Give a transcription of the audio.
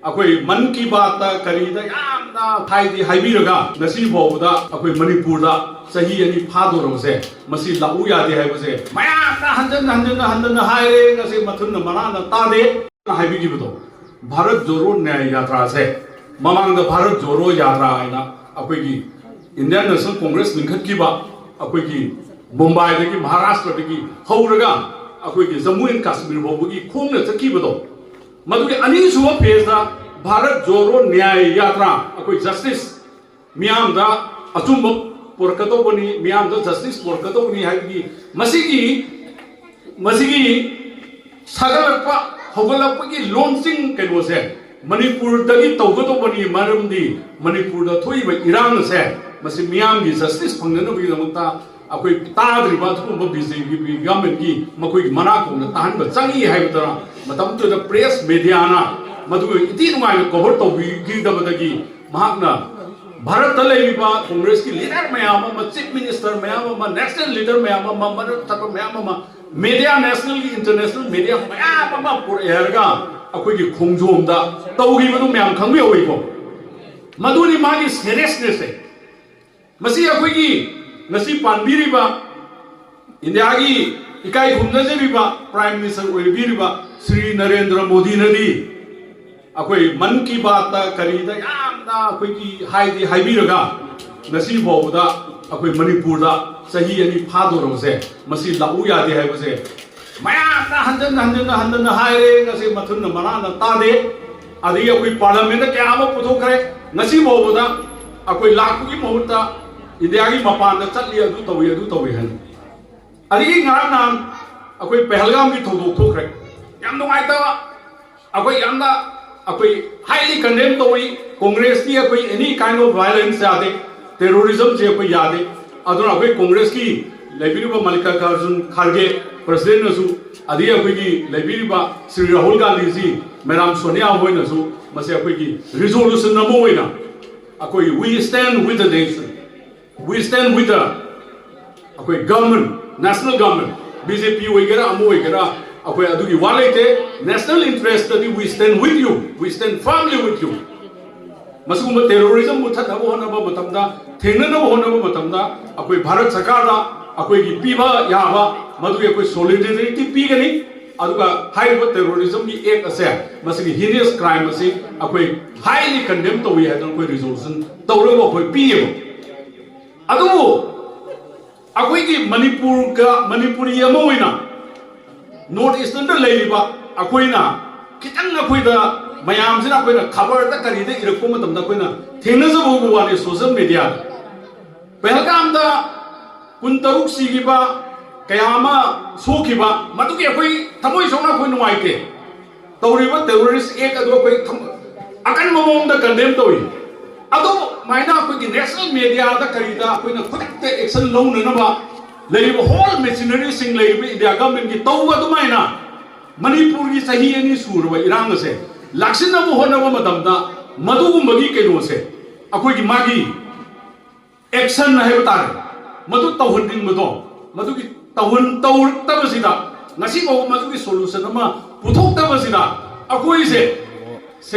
अखोई मन की बात करीदा यामना थाइदी हाइबिरगा नसी बोबदा अखोई मणिपुर दा सही अनि फादोरमसे मसी लाउ यादे हाइबसे मयामना हंजन हाइरे ngasi मथुन मनाना तादे हाइबिगिबदो भारत जोरो न्याय यात्रा से ममांग भारत जोरो यात्रा आइना अखोई इंडियन नेशनल कांग्रेस लिंखतकिबा अखोई मुंबई दगी महाराष्ट्र दगी हौरगा अखोई जम्मू एंड कश्मीर बोबगी खोंगना चकिबदो मधुके अनीसुब फेजदा भारत जोरो न्याय यात्रा अखोई जस्टिस मियामदा अचुंब पोरकतोबनी मियामदा जस्टिस पोरकतोबनी हाइबगी मसिगी सगलपा हौगलपगी लॉन्चिंग कैनोसे मणिपुर दगी तौगतोबनी मरमदी मणिपुर दा थोइबा इरांग से मसि मियामगी जस्टिस फंगनबगी दमता अखोई ताद्रिबा थुंब बीजेपी गवर्नमेंट की मखोई मना कोना ताहनबा चंगी हाइबदरा मतम तो प्रेस मीडिया मधु इति नुमाय कवर तौबीगिदबदगी महाकना भारत लेबा कांग्रेस की लीडर मयाम चीफ मिनिस्टर मयाम नेशनल लीडर मयाम मरत मयाम मीडिया नेशनल की इंटरनेशनल मीडिया मयाम पुरगा अखोई खोंजोमदा तौगिबदु मयाम खंबे होइको मधुनी मागी सीरियसनेस है मसी अखोई नसी पानबिरिबा इंडिया की इकाई खुमनजरिबा प्राइम मिनिस्टर ओइबिरिबा श्री नरेंद्र मोदी नदी अखोई मन की बात करीदा यामना अखोई हाइदी हाइबिरगा नसी बोबदा अखोई मणिपुर दा सही अनि फादोरमसे मसी लाउ यादे हाइबसे मयामना हंजन हाइरे ngasi मथुन मनाना तादे अदि अखोई पार्लियामेंट क्या अमा पुथोखरे ngasi बोबदा अखोई लाखुगी महुता इंडिया की मपान चली अदु तौई हन अदि ngaranan अखोई पहलगाम की थौदोक थोखरे याम नुंगाइतबा अखोई यामना अखोई हाईली कंडेम तौई कांग्रेस की अखोई एनी काइंड ऑफ वायलेंस यादे टेररिज्म से अखोई यादे अदुना अखोई कांग्रेस की लेबिरिबा मल्लिकार्जुन खड़गे प्रेसिडेंट नसु अदि अखोई की लेबिरिबा श्री राहुल गांधी जी मैडम सोनिया होय नसु मसे अखोई की रिजोल्यूशन नमो होइना अखोई we stand with the nation we stand with the अखोई गवर्नमेंट नेशनल गवर्नमेंट बीजेपी होइगेरा अमो होइगेरा अखोई अदुगी वालेते नेशनल इंटरेस्ट तदी we stand firmly with you मसुगुम टेररिज्म मुथनबो होनबो मतमदा थेंगनबो होनबो मतमदा अखोई भारत सरकार दा अखोई की पीबा याबा मदुगे अखोई सॉलिडरिटी पीगनी अदुगा हाइबो टेररिज्म की एक असे मसगी हीनियस क्राइम असे अखोई हाईली कंडेम तोवी है अखोई रिजोल्यूशन तौरबो अखोई पीएबो अदुबो अखोई की मणिपुरी अमा होइना नॉर्थ ईस्टर्न दा लेबा अखोइना खितंग अखोइदा मयामसिना अखोइना खबर दा करीदे इरको मतमदा अखोइना थेंगनजबो वाले सोशल मीडिया पहलगाम दा कुंतरुक सिगिबा कयामा सोखिबा मदुगी अखोई थमोय सोना अखोइ नुवाइते तौरिबा टेररिस्ट एक अदो अखोइ अकन ममोंग दा कंडेम तोइ अदो माइना अखोइ की नेशनल मीडिया दा करीदा अखोइना खुदते एक्शन लौननबा लेब होल मेशिनरी सिंग लेब इंडिया गवर्नमेंट की तौब अदुमाइना मणिपुर की सही अनि सुरबा इरांग से लाक्सिनबो होनबो मतमदा मदुगुंबगी केनोसे अखोइ की मागी एक्शन है बतारे मदु तौहनदिंगबदो मदुगी तौरतबसिदा ngasi बो मदुगी सोल्यूशन अमा पुथोक्तबसिदा अखोइ से